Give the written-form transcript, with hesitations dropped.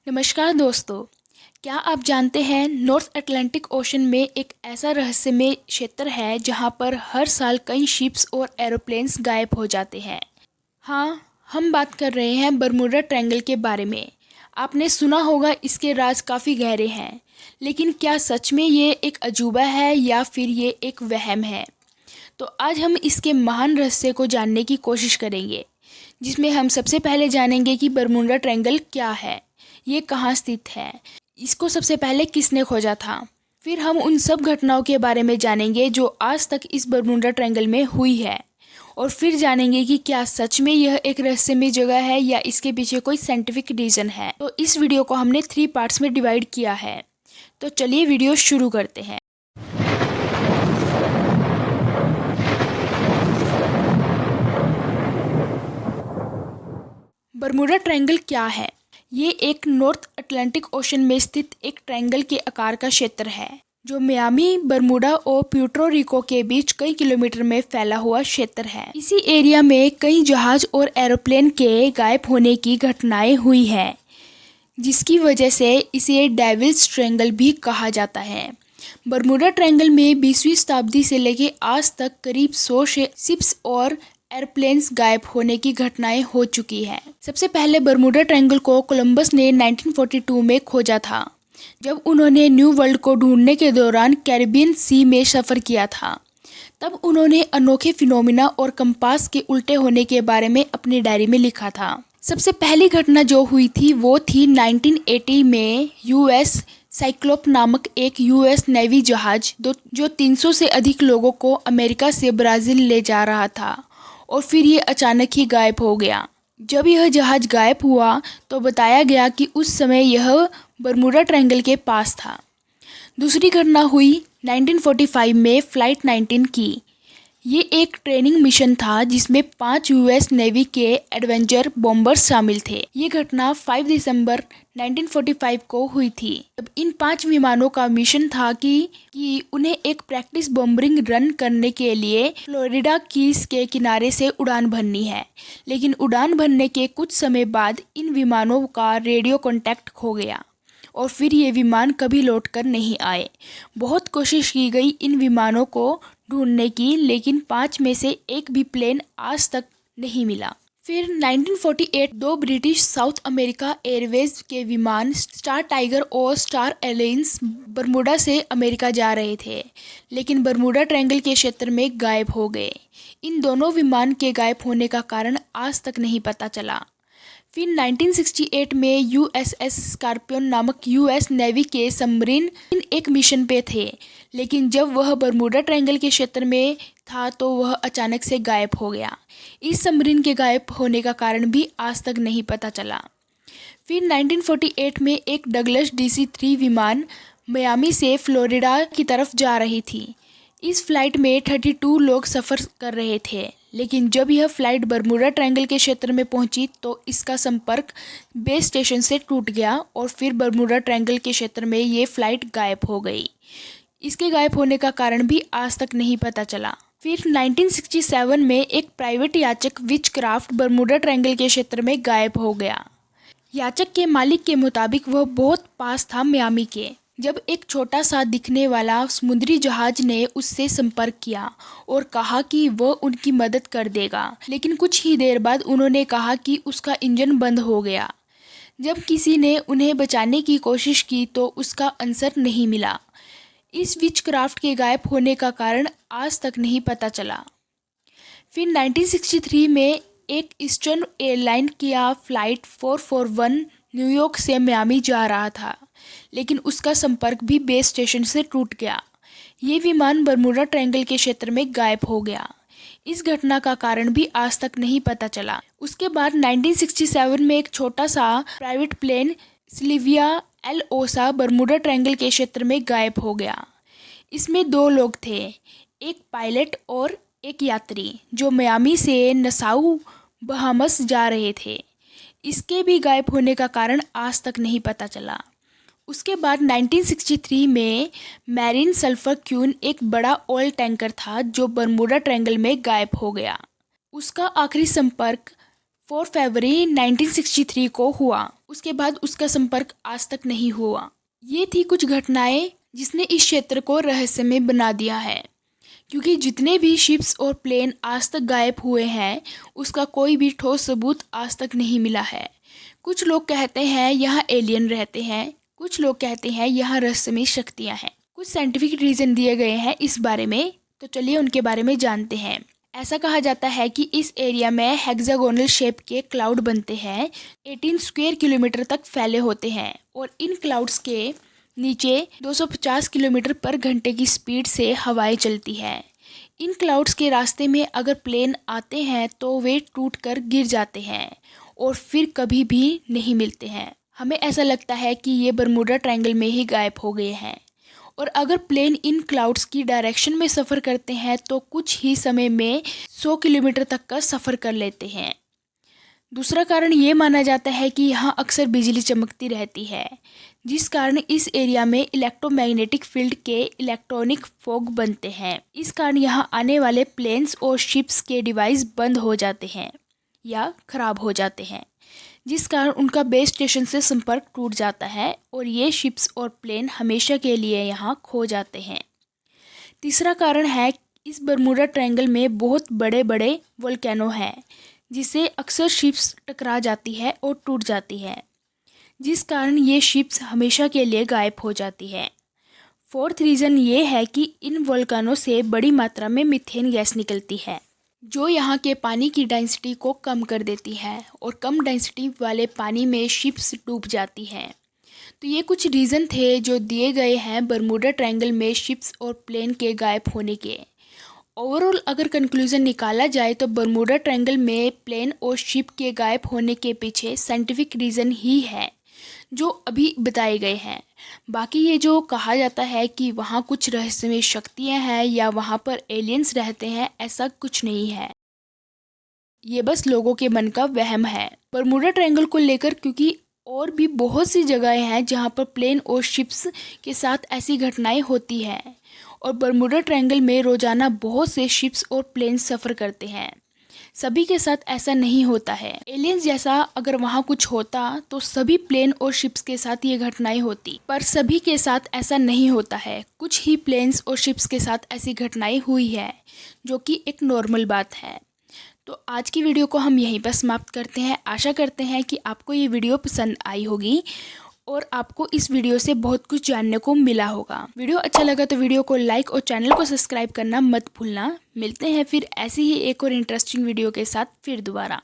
नमस्कार दोस्तों। क्या आप जानते हैं नॉर्थ अटलांटिक ओशन में एक ऐसा रहस्यमय क्षेत्र है जहां पर हर साल कई शिप्स और एरोप्लेन्स गायब हो जाते हैं। हाँ, हम बात कर रहे हैं बरमूडा ट्रायंगल के बारे में। आपने सुना होगा इसके राज काफ़ी गहरे हैं, लेकिन क्या सच में ये एक अजूबा है या फिर ये एक वहम है? तो आज हम इसके महान रहस्य को जानने की कोशिश करेंगे, जिसमें हम सबसे पहले जानेंगे कि बरमूडा ट्रायंगल क्या है, ये कहाँ स्थित है, इसको सबसे पहले किसने खोजा था। फिर हम उन सब घटनाओं के बारे में जानेंगे जो आज तक इस बरमूडा ट्रायंगल में हुई है, और फिर जानेंगे कि क्या सच में यह एक रहस्यमय जगह है या इसके पीछे कोई साइंटिफिक रीज़न है। तो इस वीडियो को हमने 3 पार्ट्स में डिवाइड किया है। तो चलिए वीडियो शुरू करते हैं। बरमूडा ट्रायंगल क्या है? ये एक नॉर्थ अटलांटिक ओशन में स्थित एक ट्रायंगल के आकार का क्षेत्र है जो मियामी, बरमूडा और प्यूर्टो रिको के बीच कई किलोमीटर में फैला हुआ क्षेत्र है। इसी एरिया में कई जहाज और एरोप्लेन के गायब होने की घटनाएं हुई हैं, जिसकी वजह से इसे डेविल्स ट्रायंगल भी कहा जाता है। बरमूडा ट्रायंगल में 20वीं शताब्दी से लेकर आज तक करीब 100 शिप्स और एयरप्लेन्स गायब होने की घटनाएं हो चुकी हैं। सबसे पहले बरमूडा ट्रायंगल को कोलंबस ने 1942 में खोजा था, जब उन्होंने न्यू वर्ल्ड को ढूंढने के दौरान कैरिबियन सी में सफ़र किया था। तब उन्होंने अनोखे फिनोमिना और कंपास के उल्टे होने के बारे में अपनी डायरी में लिखा था। सबसे पहली घटना जो हुई थी वो थी 1980 में यूएस साइक्लोप नामक एक यूएस नेवी जहाज जो 300 से अधिक लोगों को अमेरिका से ब्राज़ील ले जा रहा था, और फिर ये अचानक ही गायब हो गया। जब यह जहाज गायब हुआ तो बताया गया कि उस समय यह बरमूडा ट्रायंगल के पास था। दूसरी घटना हुई 1945 में फ़्लाइट 19 की। ये एक ट्रेनिंग मिशन था जिसमें 5 यूएस नेवी के एडवेंचर बॉम्बर्स शामिल थे। ये घटना 5 दिसंबर 1945 को हुई थी। अब इन 5 विमानों का मिशन था कि उन्हें एक प्रैक्टिस बॉम्बरिंग रन करने के लिए फ्लोरिडा कीज के किनारे से उड़ान भरनी है। लेकिन उड़ान भरने के कुछ समय बाद इन विमानों का रेडियो कॉन्टैक्ट खो गया और फिर ये विमान कभी लौटकर नहीं आए। बहुत कोशिश की गई इन विमानों को ढूंढने की, लेकिन 5 में से एक भी प्लेन आज तक नहीं मिला। फिर 1948 दो ब्रिटिश साउथ अमेरिका एयरवेज के विमान स्टार टाइगर और स्टार एलायंस बरमूडा से अमेरिका जा रहे थे, लेकिन बरमूडा ट्रायंगल के क्षेत्र में गायब हो गए। इन दोनों विमान के गायब होने का कारण आज तक नहीं पता चला। फिर 1968 में यूएसएस स्कॉर्पियन नामक यूएस नेवी के सबमरीन एक मिशन पे थे, लेकिन जब वह बरमूडा ट्रायंगल के क्षेत्र में था तो वह अचानक से गायब हो गया। इस सबमरीन के गायब होने का कारण भी आज तक नहीं पता चला। फिर 1948 में एक डगलस DC-3 विमान मियामी से फ्लोरिडा की तरफ जा रही थी। इस फ्लाइट में 32 लोग सफ़र कर रहे थे, लेकिन जब यह फ्लाइट बरमूडा ट्रायंगल के क्षेत्र में पहुंची तो इसका संपर्क बेस स्टेशन से टूट गया और फिर बरमूडा ट्रायंगल के क्षेत्र में ये फ्लाइट गायब हो गई। इसके गायब होने का कारण भी आज तक नहीं पता चला। फिर 1967 में एक प्राइवेट याचक विचक्राफ्ट बरमूडा ट्रायंगल के क्षेत्र में गायब हो गया। याचक के मालिक के मुताबिक वह बहुत पास था मियामी के, जब एक छोटा सा दिखने वाला समुद्री जहाज ने उससे संपर्क किया और कहा कि वह उनकी मदद कर देगा, लेकिन कुछ ही देर बाद उन्होंने कहा कि उसका इंजन बंद हो गया। जब किसी ने उन्हें बचाने की कोशिश की तो उसका आंसर नहीं मिला। इस विचक्राफ्ट के गायब होने का कारण आज तक नहीं पता चला। फिर 1963 में एक ईस्टर्न एयरलाइन का फ़्लाइट 441 न्यूयॉर्क से मियामी जा रहा था, लेकिन उसका संपर्क भी बेस स्टेशन से टूट गया। ये विमान बरमूडा ट्रायंगल के क्षेत्र में गायब हो गया। इस घटना का कारण भी आज तक नहीं पता चला। उसके बाद 1967 में एक छोटा सा प्राइवेट प्लेन सिल्विया एल ओसा बरमूडा ट्रायंगल के क्षेत्र में गायब हो गया। इसमें 2 लोग थे, एक पायलट और एक यात्री, जो मियामी से नसाउ बहामस जा रहे थे। इसके भी गायब होने का कारण आज तक नहीं पता चला। उसके बाद 1963 में मैरीन सल्फर क्यून एक बड़ा ऑयल टैंकर था जो बरमूडा ट्रायंगल में गायब हो गया। उसका आखिरी संपर्क 4 फरवरी 1963 को हुआ। उसके बाद उसका संपर्क आज तक नहीं हुआ। ये थी कुछ घटनाएं जिसने इस क्षेत्र को रहस्यमय बना दिया है, क्योंकि जितने भी शिप्स और प्लेन आज तक गायब हुए हैं उसका कोई भी ठोस सबूत आज तक नहीं मिला है। कुछ लोग कहते हैं यहाँ एलियन रहते हैं, कुछ लोग कहते हैं यहाँ रहस्यमय शक्तियाँ हैं। कुछ साइंटिफिक रीज़न दिए गए हैं इस बारे में, तो चलिए उनके बारे में जानते हैं। ऐसा कहा जाता है कि इस एरिया में हेक्सागोनल शेप के क्लाउड बनते हैं, 18 स्क्वायर किलोमीटर तक फैले होते हैं और इन क्लाउड्स के नीचे 250 किलोमीटर पर घंटे की स्पीड से हवाएं चलती हैं। इन क्लाउड्स के रास्ते में अगर प्लेन आते हैं तो वे टूटकर गिर जाते हैं और फिर कभी भी नहीं मिलते हैं। हमें ऐसा लगता है कि ये बरमूडा ट्रायंगल में ही गायब हो गए हैं। और अगर प्लेन इन क्लाउड्स की डायरेक्शन में सफ़र करते हैं तो कुछ ही समय में 100 किलोमीटर तक का सफ़र कर लेते हैं। दूसरा कारण ये माना जाता है कि यहाँ अक्सर बिजली चमकती रहती है, जिस कारण इस एरिया में इलेक्ट्रोमैग्नेटिक फील्ड के इलेक्ट्रॉनिक फॉग बनते हैं। इस कारण यहाँ आने वाले प्लेन्स और शिप्स के डिवाइस बंद हो जाते हैं या ख़राब हो जाते हैं, जिस कारण उनका बेस स्टेशन से संपर्क टूट जाता है और ये शिप्स और प्लेन हमेशा के लिए यहाँ खो जाते हैं। तीसरा कारण है इस बरमूडा ट्रायंगल में बहुत बड़े बड़े वोल्केनो हैं, जिससे अक्सर शिप्स टकरा जाती है और टूट जाती है, जिस कारण ये शिप्स हमेशा के लिए गायब हो जाती है। फोर्थ रीज़न ये है कि इन वोल्केनो से बड़ी मात्रा में मीथेन गैस निकलती है, जो यहाँ के पानी की डेंसिटी को कम कर देती है और कम डेंसिटी वाले पानी में शिप्स डूब जाती हैं। तो ये कुछ रीज़न थे जो दिए गए हैं बरमूडा ट्रायंगल में शिप्स और प्लेन के गायब होने के। ओवरऑल अगर कंक्लूजन निकाला जाए तो बरमूडा ट्रायंगल में प्लेन और शिप के गायब होने के पीछे साइंटिफिक रीज़न ही है जो अभी बताए गए हैं। बाकी ये जो कहा जाता है कि वहाँ कुछ रहस्यमय शक्तियाँ हैं या वहाँ पर एलियंस रहते हैं, ऐसा कुछ नहीं है। ये बस लोगों के मन का वहम है बरमूडा ट्रायंगल को लेकर, क्योंकि और भी बहुत सी जगहें हैं जहाँ पर प्लेन और शिप्स के साथ ऐसी घटनाएं होती हैं और बरमूडा ट्रायंगल में रोज़ाना बहुत से शिप्स और प्लेन सफ़र करते हैं। सभी के साथ ऐसा नहीं होता है। एलियंस जैसा अगर वहाँ कुछ होता तो सभी प्लेन और शिप्स के साथ ये घटनाएं होती, पर सभी के साथ ऐसा नहीं होता है। कुछ ही प्लेन्स और शिप्स के साथ ऐसी घटनाएं हुई है, जो कि एक नॉर्मल बात है। तो आज की वीडियो को हम यहीं पर समाप्त करते हैं। आशा करते हैं कि आपको ये वीडियो पसंद आई होगी और आपको इस वीडियो से बहुत कुछ जानने को मिला होगा। वीडियो अच्छा लगा तो वीडियो को लाइक और चैनल को सब्सक्राइब करना मत भूलना। मिलते हैं फिर ऐसी ही एक और इंटरेस्टिंग वीडियो के साथ फिर दोबारा।